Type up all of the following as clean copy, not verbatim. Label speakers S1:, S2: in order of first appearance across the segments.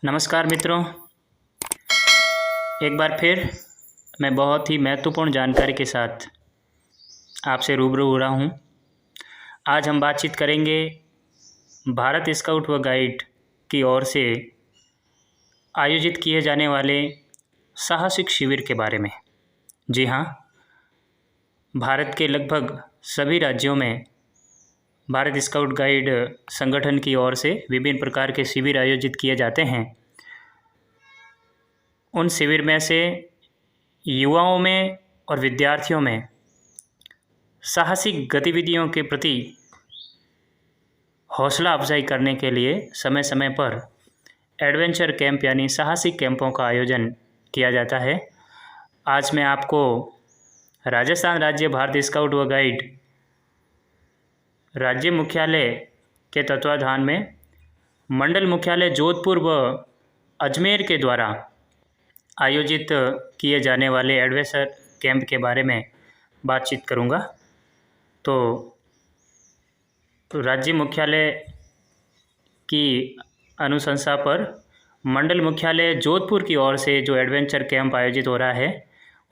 S1: नमस्कार मित्रों, एक बार फिर मैं बहुत ही महत्वपूर्ण जानकारी के साथ आपसे रूबरू हो रहा हूँ। आज हम बातचीत करेंगे भारत स्काउट व गाइड की ओर से आयोजित किए जाने वाले साहसिक शिविर के बारे में। जी हाँ, भारत के लगभग सभी राज्यों में भारत स्काउट गाइड संगठन की ओर से विभिन्न प्रकार के शिविर आयोजित किए जाते हैं। उन शिविर में से युवाओं में और विद्यार्थियों में साहसिक गतिविधियों के प्रति हौसला अफजाई करने के लिए समय समय पर एडवेंचर कैंप यानी साहसिक कैंपों का आयोजन किया जाता है। आज मैं आपको राजस्थान राज्य भारत स्काउट व गाइड राज्य मुख्यालय के तत्वाधान में मंडल मुख्यालय जोधपुर व अजमेर के द्वारा आयोजित किए जाने वाले एडवेंचर कैंप के बारे में बातचीत करूंगा। तो राज्य मुख्यालय की अनुशंसा पर मंडल मुख्यालय जोधपुर की ओर से जो एडवेंचर कैंप आयोजित हो रहा है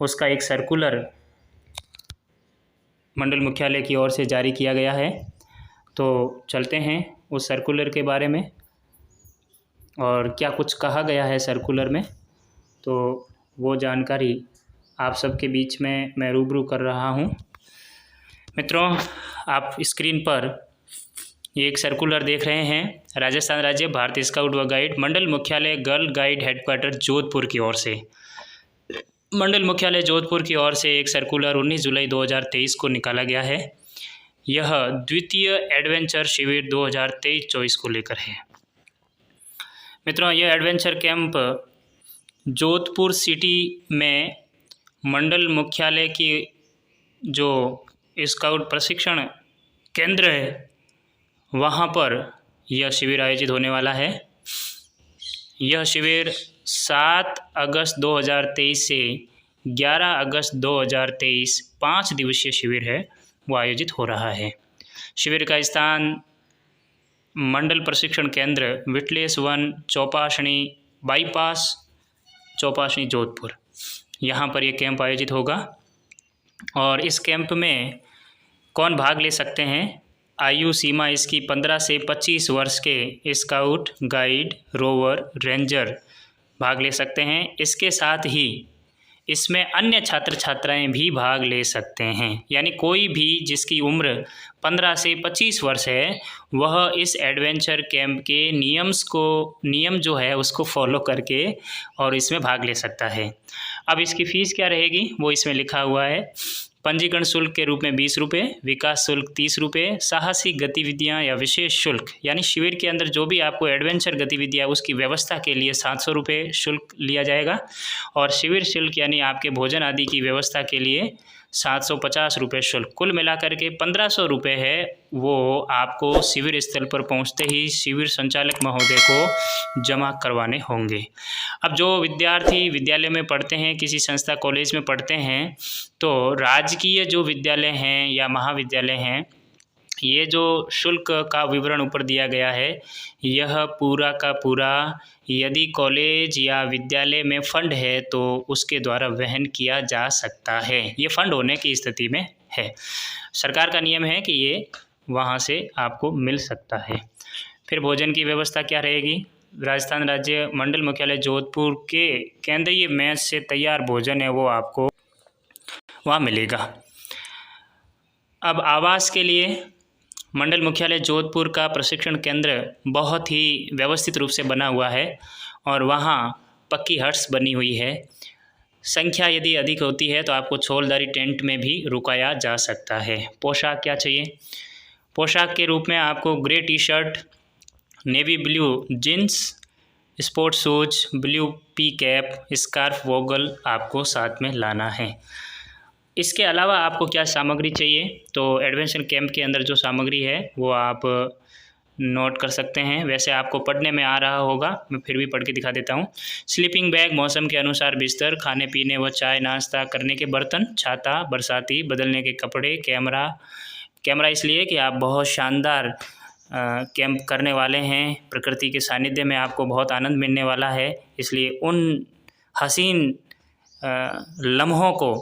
S1: उसका एक सर्कुलर मंडल मुख्यालय की ओर से जारी किया गया है। तो चलते हैं उस सर्कुलर के बारे में और क्या कुछ कहा गया है सर्कुलर में, तो वो जानकारी आप सबके बीच में मैं रूबरू कर रहा हूँ। मित्रों, आप स्क्रीन पर ये एक सर्कुलर देख रहे हैं। राजस्थान राज्य भारतीय स्काउट व गाइड मंडल मुख्यालय गर्ल गाइड हेडक्वार्टर जोधपुर की ओर से मंडल मुख्यालय जोधपुर की ओर से एक सर्कुलर 19 जुलाई 2023 को निकाला गया है। यह द्वितीय एडवेंचर शिविर 2023-24 को लेकर है। मित्रों, यह एडवेंचर कैंप जोधपुर सिटी में मंडल मुख्यालय की जो स्काउट प्रशिक्षण केंद्र है वहाँ पर यह शिविर आयोजित होने वाला है। यह शिविर 7 अगस्त 2023 से 11 अगस्त 2023 5 दिवसीय शिविर है वो आयोजित हो रहा है। शिविर का स्थान मंडल प्रशिक्षण केंद्र विटलेस 1 चौपाशनी बाईपास चौपाशनी जोधपुर, यहाँ पर यह कैंप आयोजित होगा। और इस कैंप में कौन भाग ले सकते हैं? आयु सीमा इसकी 15 से 25 वर्ष के स्काउट गाइड रोवर रेंजर भाग ले सकते हैं। इसके साथ ही इसमें अन्य छात्र छात्राएं भी भाग ले सकते हैं, यानी कोई भी जिसकी उम्र 15 से 25 वर्ष है वह इस एडवेंचर कैंप के नियम जो है उसको फॉलो करके और इसमें भाग ले सकता है। अब इसकी फ़ीस क्या रहेगी वो इसमें लिखा हुआ है। पंजीकरण शुल्क के रूप में 20 रुपये, विकास शुल्क 30 रुपये, साहसिक गतिविधियां या विशेष शुल्क यानी शिविर के अंदर जो भी आपको एडवेंचर गतिविधियां उसकी व्यवस्था के लिए 700 रुपये शुल्क लिया जाएगा। और शिविर शुल्क यानी आपके भोजन आदि की व्यवस्था के लिए 750 रुपये शुल्क, कुल मिलाकर के 1500 रुपये है वो आपको शिविर स्थल पर पहुंचते ही शिविर संचालक महोदय को जमा करवाने होंगे। अब जो विद्यार्थी विद्यालय में पढ़ते हैं, किसी संस्था कॉलेज में पढ़ते हैं, तो राजकीय जो विद्यालय हैं या महाविद्यालय हैं, ये जो शुल्क का विवरण ऊपर दिया गया है यह पूरा का पूरा यदि कॉलेज या विद्यालय में फंड है तो उसके द्वारा वहन किया जा सकता है। ये फंड होने की स्थिति में है। सरकार का नियम है कि ये वहाँ से आपको मिल सकता है। फिर भोजन की व्यवस्था क्या रहेगी? राजस्थान राज्य मंडल मुख्यालय जोधपुर के केंद्रीय मेस से तैयार भोजन है वो आपको वहाँ मिलेगा। अब आवास के लिए मंडल मुख्यालय जोधपुर का प्रशिक्षण केंद्र बहुत ही व्यवस्थित रूप से बना हुआ है और वहाँ पक्की हट्स बनी हुई है। संख्या यदि अधिक होती है तो आपको छोलदारी टेंट में भी रुकाया जा सकता है। पोशाक क्या चाहिए? पोशाक के रूप में आपको grey T shirt, navy blue jeans, sports shoes, blue P cap, scarf, वॉगल आपको साथ में लाना है। इसके अलावा आपको क्या सामग्री चाहिए? तो एडवेंचर कैंप के अंदर जो सामग्री है वो आप नोट कर सकते हैं। वैसे आपको पढ़ने में आ रहा होगा, मैं फिर भी पढ़ के दिखा देता हूँ। स्लीपिंग बैग, मौसम के अनुसार बिस्तर, खाने पीने व चाय नाश्ता करने के बर्तन, छाता, बरसाती, बदलने के कपड़े, कैमरा इसलिए कि आप बहुत शानदार कैंप करने वाले हैं। प्रकृति के सानिध्य में आपको बहुत आनंद मिलने वाला है, इसलिए उन हसीन लम्हों को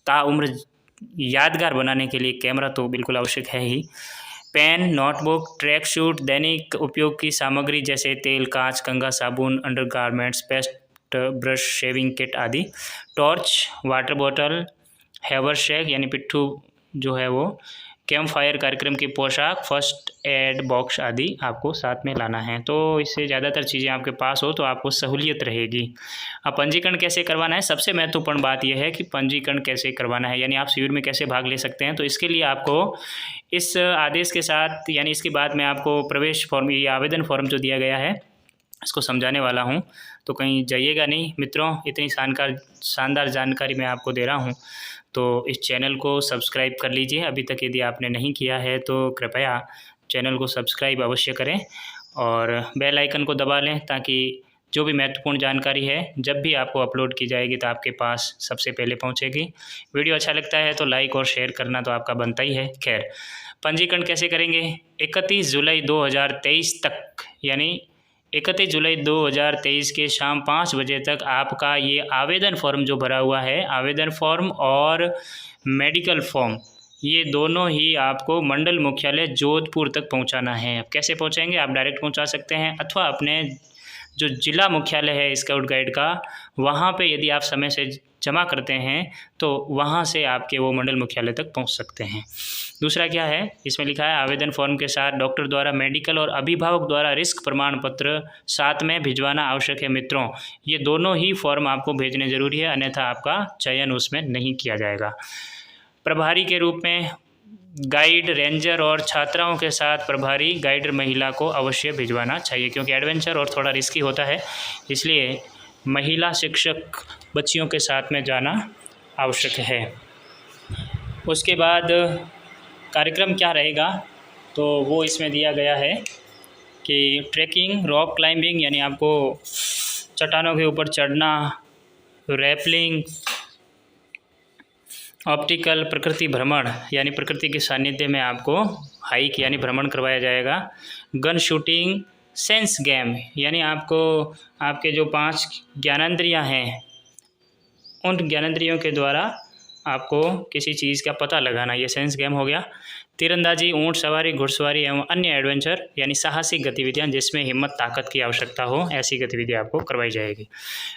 S1: ताउम्र यादगार बनाने के लिए कैमरा तो बिल्कुल आवश्यक है ही। पेन, नोटबुक, ट्रैक शूट, दैनिक उपयोग की सामग्री जैसे तेल, कांच, कंघा, साबुन, undergarments, paste brush, shaving kit आदि। टॉर्च, वाटर बॉटल, हैवरशैक यानी पिट्ठू जो है वो, कैंप फायर कार्यक्रम की पोशाक, फर्स्ट एड बॉक्स आदि आपको साथ में लाना है। तो इससे ज़्यादातर चीज़ें आपके पास हो तो आपको सहूलियत रहेगी। अब पंजीकरण कैसे करवाना है, सबसे महत्वपूर्ण बात यह है कि पंजीकरण कैसे करवाना है, यानी आप शिविर में कैसे भाग ले सकते हैं। तो इसके लिए आपको इस आदेश के साथ, यानी इसके बाद में आपको प्रवेश फॉर्म, ये आवेदन फॉर्म जो दिया गया है इसको समझाने वाला हूँ, तो कहीं जाइएगा नहीं मित्रों। इतनी शानदार जानकारी मैं आपको दे रहा हूँ, तो इस चैनल को सब्सक्राइब कर लीजिए अभी तक यदि आपने नहीं किया है तो कृपया चैनल को सब्सक्राइब अवश्य करें और बेल आइकन को दबा लें, ताकि जो भी महत्वपूर्ण जानकारी है जब भी आपको अपलोड की जाएगी तो आपके पास सबसे पहले पहुंचेगी। वीडियो अच्छा लगता है तो लाइक और शेयर करना तो आपका बनता ही है। खैर, पंजीकरण कैसे करेंगे, 31 जुलाई 2023 तक, यानी 31 जुलाई 2023 के शाम 5 बजे तक आपका ये आवेदन फॉर्म जो भरा हुआ है, आवेदन फॉर्म और मेडिकल फॉर्म, ये दोनों ही आपको मंडल मुख्यालय जोधपुर तक पहुंचाना है। अब कैसे पहुंचाएंगे, आप डायरेक्ट पहुंचा सकते हैं अथवा अपने जो जिला मुख्यालय है स्काउट गाइड का, वहाँ पे यदि आप समय से जमा करते हैं तो वहाँ से आपके वो मंडल मुख्यालय तक पहुँच सकते हैं। दूसरा क्या है, इसमें लिखा है आवेदन फॉर्म के साथ डॉक्टर द्वारा मेडिकल और अभिभावक द्वारा रिस्क प्रमाण पत्र साथ में भिजवाना आवश्यक है। मित्रों, ये दोनों ही फॉर्म आपको भेजने ज़रूरी है, अन्यथा आपका चयन उसमें नहीं किया जाएगा। प्रभारी के रूप में गाइड, रेंजर और छात्राओं के साथ प्रभारी गाइडर महिला को अवश्य भिजवाना चाहिए, क्योंकि एडवेंचर और थोड़ा रिस्की होता है, इसलिए महिला शिक्षक बच्चियों के साथ में जाना आवश्यक है। उसके बाद कार्यक्रम क्या रहेगा, तो वो इसमें दिया गया है कि ट्रैकिंग, रॉक क्लाइंबिंग यानी आपको चट्टानों के ऊपर चढ़ना, रैपलिंग, ऑप्टिकल प्रकृति भ्रमण यानी प्रकृति के सानिध्य में आपको हाइक यानी भ्रमण करवाया जाएगा, गन शूटिंग, सेंस गेम यानी आपको आपके जो 5 ज्ञानेंद्रियां हैं उन ज्ञानेंद्रियों के द्वारा आपको किसी चीज़ का पता लगाना, ये सेंस गेम हो गया। तीरंदाजी, ऊंट सवारी, घुड़सवारी एवं अन्य एडवेंचर यानी साहसिक गतिविधियां जिसमें हिम्मत ताकत की आवश्यकता हो, ऐसी गतिविधियां आपको करवाई जाएगी।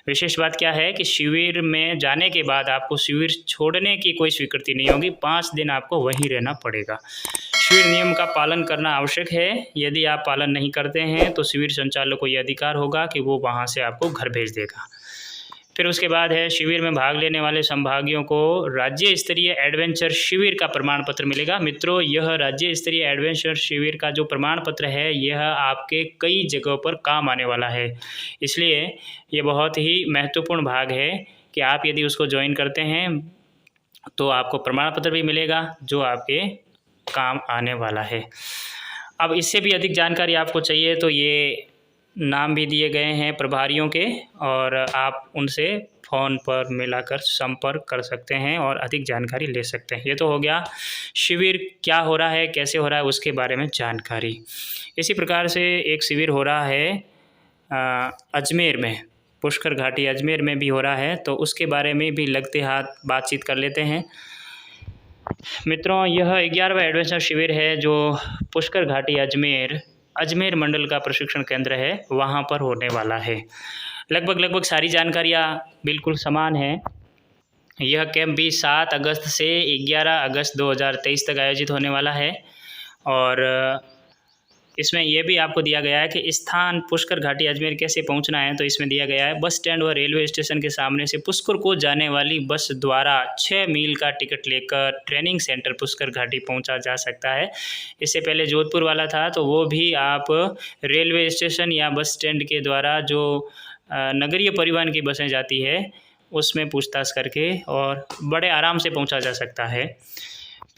S1: विशेष बात क्या है कि शिविर में जाने के बाद आपको शिविर छोड़ने की कोई स्वीकृति नहीं होगी, 5 दिन आपको वहीं रहना पड़ेगा। शिविर नियम का पालन करना आवश्यक है, यदि आप पालन नहीं करते हैं तो शिविर संचालक को यह अधिकार होगा कि वो वहाँ से आपको घर भेज देगा। फिर उसके बाद है शिविर में भाग लेने वाले संभागियों को राज्य स्तरीय एडवेंचर शिविर का प्रमाण पत्र मिलेगा। मित्रों, यह राज्य स्तरीय एडवेंचर शिविर का जो प्रमाण पत्र है यह आपके कई जगहों पर काम आने वाला है, इसलिए ये बहुत ही महत्वपूर्ण भाग है कि आप यदि उसको ज्वाइन करते हैं तो आपको प्रमाण पत्र भी मिलेगा जो आपके काम आने वाला है। अब इससे भी अधिक जानकारी आपको चाहिए तो ये नाम भी दिए गए हैं प्रभारियों के, और आप उनसे फ़ोन पर मिलाकर संपर्क कर सकते हैं और अधिक जानकारी ले सकते हैं। ये तो हो गया शिविर क्या हो रहा है, कैसे हो रहा है, उसके बारे में जानकारी। इसी प्रकार से एक शिविर हो रहा है अजमेर में, पुष्कर घाटी अजमेर में भी हो रहा है, तो उसके बारे में भी लगते हाथ बातचीत कर लेते हैं। मित्रों, यह 11वां एडवेंचर शिविर है जो पुष्कर घाटी अजमेर मंडल का प्रशिक्षण केंद्र है, वहाँ पर होने वाला है। लगभग सारी जानकारियाँ बिल्कुल समान हैं। यह कैंप भी 7 अगस्त से 11 अगस्त 2023 तक आयोजित होने वाला है, और इसमें यह भी आपको दिया गया है कि स्थान पुष्कर घाटी अजमेर कैसे पहुंचना है। तो इसमें दिया गया है बस स्टैंड व रेलवे स्टेशन के सामने से पुष्कर को जाने वाली बस द्वारा 6 मील का टिकट लेकर ट्रेनिंग सेंटर पुष्कर घाटी पहुंचा जा सकता है। इससे पहले जोधपुर वाला था, तो वो भी आप रेलवे स्टेशन या बस स्टैंड के द्वारा जो नगरीय परिवहन की बसें जाती है उसमें पूछताछ करके और बड़े आराम से पहुँचा जा सकता है।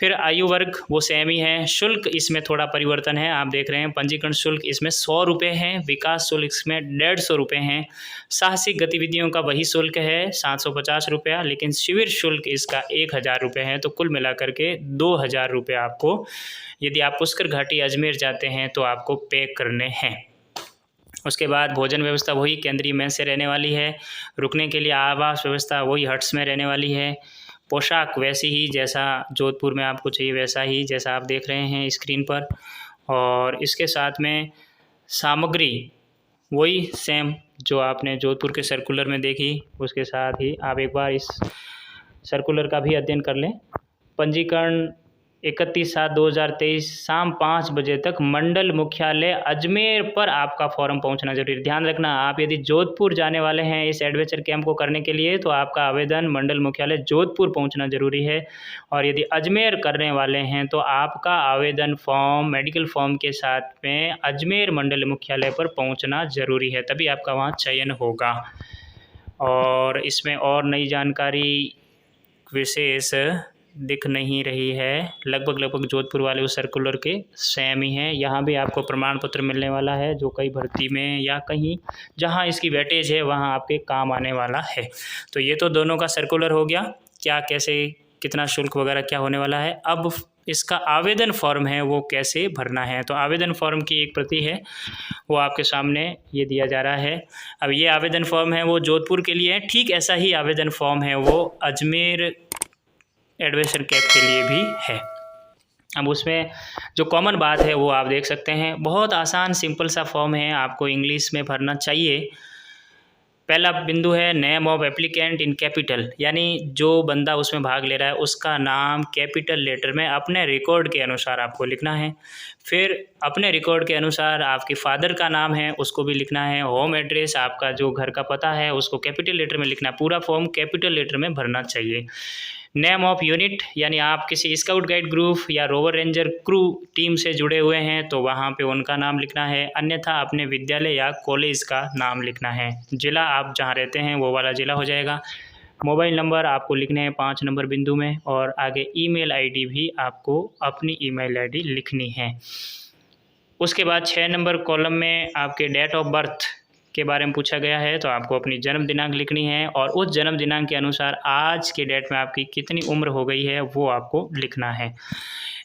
S1: फिर आयु वर्ग वो सेम ही है। शुल्क इसमें थोड़ा परिवर्तन है, आप देख रहे हैं पंजीकरण शुल्क इसमें 100 रुपये है, विकास शुल्क इसमें 150 रुपये हैं। साहसिक गतिविधियों का वही शुल्क है 750 रुपया, लेकिन शिविर शुल्क इसका 1000 रुपये है। तो कुल मिलाकर के 2000 रुपये आपको यदि आप पुष्कर घाटी अजमेर जाते हैं तो आपको पे करने हैं। उसके बाद भोजन व्यवस्था वही केंद्रीय मेस से रहने वाली है। रुकने के लिए आवास व्यवस्था वही हट्स में रहने वाली है। पोशाक वैसी ही जैसा जोधपुर में आपको चाहिए वैसा ही जैसा आप देख रहे हैं स्क्रीन पर। और इसके साथ में सामग्री वही सेम जो आपने जोधपुर के सर्कुलर में देखी, उसके साथ ही आप एक बार इस सर्कुलर का भी अध्ययन कर लें। पंजीकरण 31/7/2023 शाम 5 बजे तक मंडल मुख्यालय अजमेर पर आपका फॉर्म पहुंचना जरूरी। ध्यान रखना, आप यदि जोधपुर जाने वाले हैं इस एडवेंचर कैंप को करने के लिए तो आपका आवेदन मंडल मुख्यालय जोधपुर पहुंचना जरूरी है। और यदि अजमेर करने वाले हैं तो आपका आवेदन फॉर्म मेडिकल फॉर्म के साथ में अजमेर मंडल मुख्यालय पर पहुँचना ज़रूरी है, तभी आपका वहाँ चयन होगा। और इसमें और नई जानकारी विशेष दिख नहीं रही है, लगभग जोधपुर वाले उस सर्कुलर के सेम ही हैं। यहाँ भी आपको प्रमाण पत्र मिलने वाला है जो कई भर्ती में या कहीं जहाँ इसकी वेटेज है वहाँ आपके काम आने वाला है। तो ये तो दोनों का सर्कुलर हो गया, क्या कैसे कितना शुल्क वगैरह क्या होने वाला है। अब इसका आवेदन फॉर्म है वो कैसे भरना है। तो आवेदन फॉर्म की एक प्रति है वो आपके सामने ये दिया जा रहा है। अब ये आवेदन फॉर्म है वो जोधपुर के लिए है, ठीक ऐसा ही आवेदन फॉर्म है वो अजमेर एडवेंचर कैंप के लिए भी है। अब उसमें जो कॉमन बात है वो आप देख सकते हैं, बहुत आसान सिंपल सा फॉर्म है, आपको इंग्लिश में भरना चाहिए। पहला बिंदु है name of applicant in capital, यानी जो बंदा उसमें भाग ले रहा है उसका नाम कैपिटल लेटर में अपने रिकॉर्ड के अनुसार आपको लिखना है। फिर अपने रिकॉर्ड के अनुसार आपके फादर का नाम है उसको भी लिखना है। होम एड्रेस आपका जो घर का पता है उसको कैपिटल लेटर में लिखना है। पूरा फॉर्म कैपिटल लेटर में भरना चाहिए। नेम ऑफ यूनिट, यानी आप किसी स्काउट गाइड ग्रुप या रोवर रेंजर क्रू टीम से जुड़े हुए हैं तो वहाँ पे उनका नाम लिखना है, अन्यथा अपने विद्यालय या कॉलेज का नाम लिखना है। जिला आप जहाँ रहते हैं वो वाला जिला हो जाएगा। मोबाइल नंबर आपको लिखने हैं 5 नंबर बिंदु में, और आगे ईमेल आईडी भी आपको अपनी ईमेल आईडी लिखनी है। उसके बाद 6 नंबर कॉलम में आपके डेट ऑफ बर्थ के बारे में पूछा गया है, तो आपको अपनी जन्म दिनांक लिखनी है और उस जन्म दिनांक के अनुसार आज के डेट में आपकी कितनी उम्र हो गई है वो आपको लिखना है।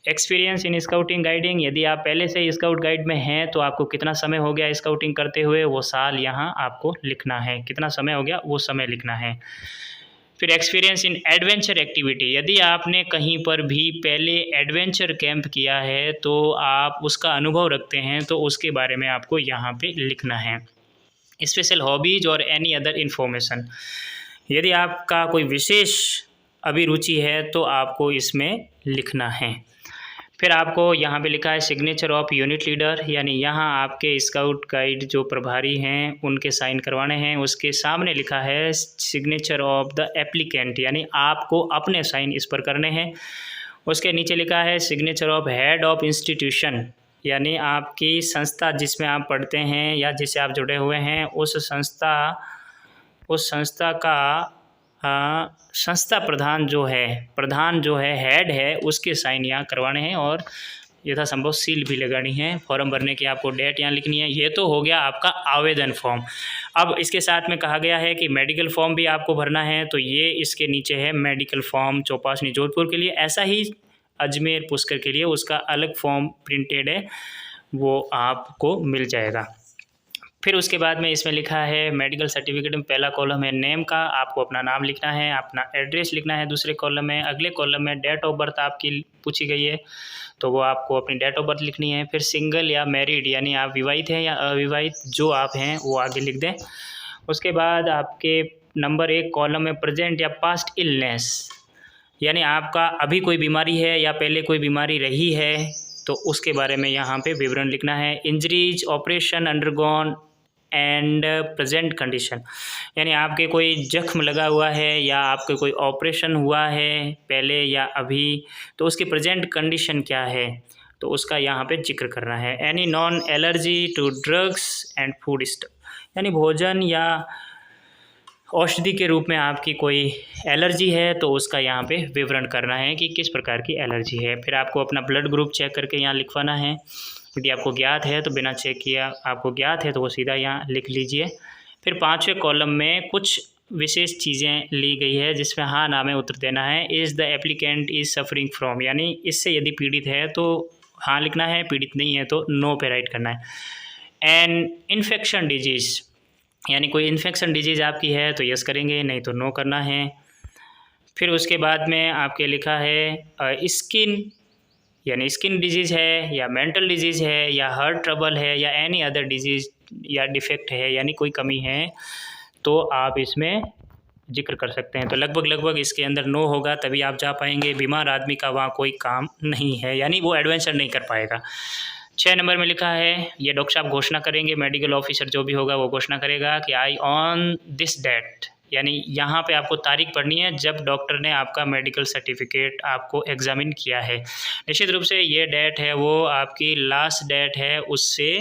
S1: एक्सपीरियंस इन स्काउटिंग गाइडिंग, यदि आप पहले से स्काउट गाइड में हैं तो आपको कितना समय हो गया स्काउटिंग करते हुए वो साल यहाँ आपको लिखना है, कितना समय हो गया वो समय लिखना है। फिर एक्सपीरियंस इन एडवेंचर एक्टिविटी, यदि आपने कहीं पर भी पहले एडवेंचर कैंप किया है तो आप उसका अनुभव रखते हैं तो उसके बारे में आपको यहाँ पे लिखना है। स्पेशल हॉबीज और एनी अदर इन्फॉर्मेशन, यदि आपका कोई विशेष अभिरुचि है तो आपको इसमें लिखना है। फिर आपको यहाँ पे लिखा है सिग्नेचर ऑफ यूनिट लीडर, यानी यहाँ आपके स्काउट गाइड जो प्रभारी हैं उनके साइन करवाने हैं। उसके सामने लिखा है सिग्नेचर ऑफ द एप्लीकेंट, यानी आपको अपने साइन इस पर करने हैं। उसके नीचे लिखा है signature of head of institution, यानी आपकी संस्था जिसमें आप पढ़ते हैं या जिससे आप जुड़े हुए हैं उस संस्था का संस्था प्रधान जो है हेड है उसके साइन यहाँ करवाने हैं और यथासंभव सील भी लगानी है। फॉर्म भरने की आपको डेट यहाँ लिखनी है। ये तो हो गया आपका आवेदन फॉर्म। अब इसके साथ में कहा गया है कि मेडिकल फॉर्म भी आपको भरना है, तो ये इसके नीचे है मेडिकल फॉर्म चौपासनी जोधपुर के लिए। ऐसा ही अजमेर पुष्कर के लिए उसका अलग फॉर्म प्रिंटेड है, वो आपको मिल जाएगा। फिर उसके बाद में इसमें लिखा है मेडिकल सर्टिफिकेट में पहला कॉलम है नेम का, आपको अपना नाम लिखना है, अपना एड्रेस लिखना है दूसरे कॉलम में। अगले कॉलम में डेट ऑफ बर्थ आपकी पूछी गई है तो वो आपको अपनी डेट ऑफ बर्थ लिखनी है। फिर सिंगल या मैरिड, यानी आप विवाहित हैं या अविवाहित, जो आप हैं वो आगे लिख दें। उसके बाद आपके नंबर 1 कॉलम में प्रेजेंट या पास्ट इलनेस, यानी आपका अभी कोई बीमारी है या पहले कोई बीमारी रही है तो उसके बारे में यहाँ पे विवरण लिखना है। Injuries, operation undergone and present condition, यानी आपके कोई जख्म लगा हुआ है या आपके कोई ऑपरेशन हुआ है पहले या अभी, तो उसकी प्रेजेंट कंडीशन क्या है तो उसका यहाँ पे जिक्र करना है। Any non allergy to drugs and food stuff, यानी भोजन या औषधि के रूप में आपकी कोई एलर्जी है तो उसका यहाँ पे विवरण करना है कि किस प्रकार की एलर्जी है। फिर आपको अपना ब्लड ग्रुप चेक करके यहाँ लिखवाना है। यदि आपको ज्ञात है तो बिना चेक किया, आपको ज्ञात है तो वो सीधा यहाँ लिख लीजिए। फिर 5वें कॉलम में कुछ विशेष चीज़ें ली गई है जिसमें हाँ ना में उत्तर देना है। Is the applicant is suffering from, यानी इससे यदि पीड़ित है तो हाँ लिखना है, पीड़ित नहीं है तो नो पे राइट करना है। एन इन्फेक्शन डिजीज़, यानी कोई इन्फेक्शन डिजीज़ आपकी है तो यस करेंगे, नहीं तो नो करना है। फिर उसके बाद में आपके लिखा है स्किन, यानी स्किन डिजीज़ है या मेंटल डिजीज़ है या हार्ट ट्रबल है या एनी अदर डिजीज़ या डिफेक्ट है, यानी कोई कमी है तो आप इसमें जिक्र कर सकते हैं। तो लगभग इसके अंदर नो होगा तभी आप जा पाएंगे। बीमार आदमी का वहाँ कोई काम नहीं है, यानी वो एडवेंचर नहीं कर पाएगा। 6 नंबर में लिखा है, ये डॉक्टर साहब घोषणा करेंगे, मेडिकल ऑफिसर जो भी होगा वो घोषणा करेगा कि आई ऑन दिस डेट, यानी यहाँ पे आपको तारीख पढ़नी है जब डॉक्टर ने आपका मेडिकल सर्टिफिकेट आपको एग्जामिन किया है। निश्चित रूप से ये डेट है वो आपकी लास्ट डेट है, उससे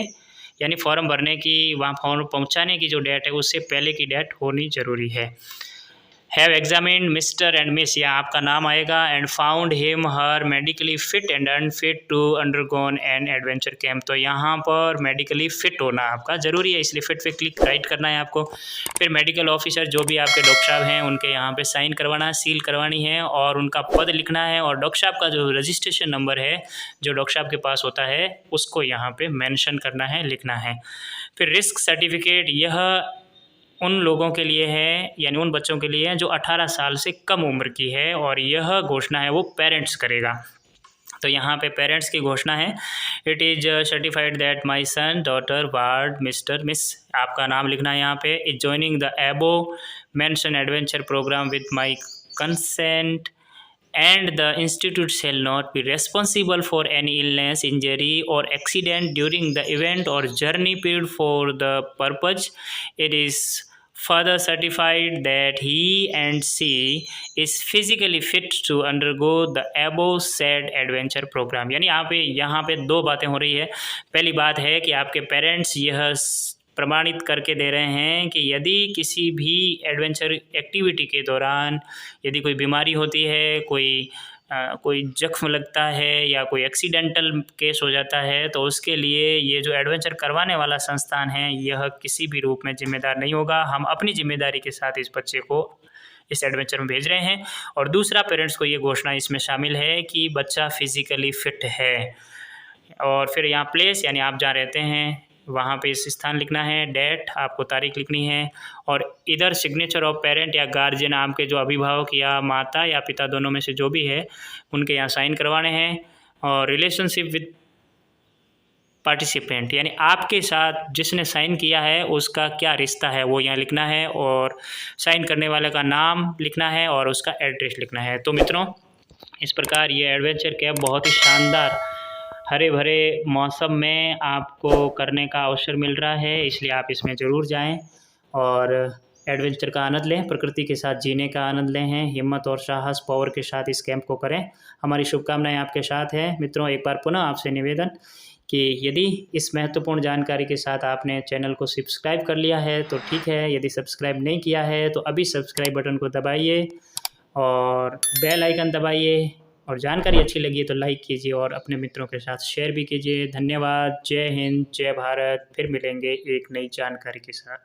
S1: यानी फॉर्म भरने की, वहाँ फॉर्म पहुँचाने की जो डेट है उससे पहले की डेट होनी ज़रूरी है। Have examined mister and miss, यहाँ आपका नाम आएगा, and found him her medically fit and unfit to undergone an adventure camp. तो यहाँ पर मेडिकली फिट होना आपका ज़रूरी है, इसलिए फिट पे क्लिक राइट करना है आपको। फिर मेडिकल ऑफिसर जो भी आपके डॉक्टर साहब हैं उनके यहाँ पे साइन करवाना है, सील करवानी है और उनका पद लिखना है, और डॉक्टर साहब का जो रजिस्ट्रेशन नंबर है जो डॉक्टर साहब के पास होता है उसको यहाँ पर मैंशन करना है, लिखना है। फिर रिस्क सर्टिफिकेट, यह उन लोगों के लिए है, यानी उन बच्चों के लिए है जो 18 साल से कम उम्र की है, और यह घोषणा है वो पेरेंट्स करेगा। तो यहाँ पे पेरेंट्स की घोषणा है, it is certified that my son daughter ward mister miss, आपका नाम लिखना है यहाँ पे, is joining the above mention adventure programme with my consent and the institute shall not be responsible for any illness, injury or accident during the event or journey period for the purpose. It is further certified that he and she is physically fit to undergo the above said adventure program। यानी यहाँ पे दो बातें हो रही है। पहली बात है कि आपके पेरेंट्स यह प्रमाणित करके दे रहे हैं कि यदि किसी भी एडवेंचर एक्टिविटी के दौरान यदि कोई बीमारी होती है, कोई जख्म लगता है या कोई एक्सीडेंटल केस हो जाता है तो उसके लिए ये जो एडवेंचर करवाने वाला संस्थान है यह किसी भी रूप में जिम्मेदार नहीं होगा। हम अपनी जिम्मेदारी के साथ इस बच्चे को इस एडवेंचर में भेज रहे हैं। और दूसरा, पेरेंट्स को ये घोषणा इसमें शामिल है कि बच्चा फिज़िकली फिट है। और फिर यहाँ प्लेस, यानी आप जहाँ रहते हैं वहाँ पे इस स्थान लिखना है, डेट आपको तारीख लिखनी है, और इधर सिग्नेचर ऑफ पेरेंट या गार्जियन, आपके जो अभिभावक या माता या पिता दोनों में से जो भी है उनके यहाँ साइन करवाने हैं। और रिलेशनशिप विद पार्टिसिपेंट, यानी आपके साथ जिसने साइन किया है उसका क्या रिश्ता है वो यहाँ लिखना है, और साइन करने वाले का नाम लिखना है और उसका एड्रेस लिखना है। तो मित्रों, इस प्रकार ये एडवेंचर कैंप बहुत ही शानदार हरे भरे मौसम में आपको करने का अवसर मिल रहा है, इसलिए आप इसमें ज़रूर जाएं और एडवेंचर का आनंद लें, प्रकृति के साथ जीने का आनंद लें हैं, हिम्मत और साहस पावर के साथ इस कैंप को करें। हमारी शुभकामनाएं आपके साथ है। मित्रों, एक बार पुनः आपसे निवेदन कि यदि इस महत्वपूर्ण जानकारी के साथ आपने चैनल को सब्सक्राइब कर लिया है तो ठीक है, यदि सब्सक्राइब नहीं किया है तो अभी सब्सक्राइब बटन को दबाइए और बेल आइकन दबाइए, और जानकारी अच्छी लगी तो लाइक कीजिए और अपने मित्रों के साथ शेयर भी कीजिए। धन्यवाद। जय हिंद, जय भारत। फिर मिलेंगे एक नई जानकारी के साथ।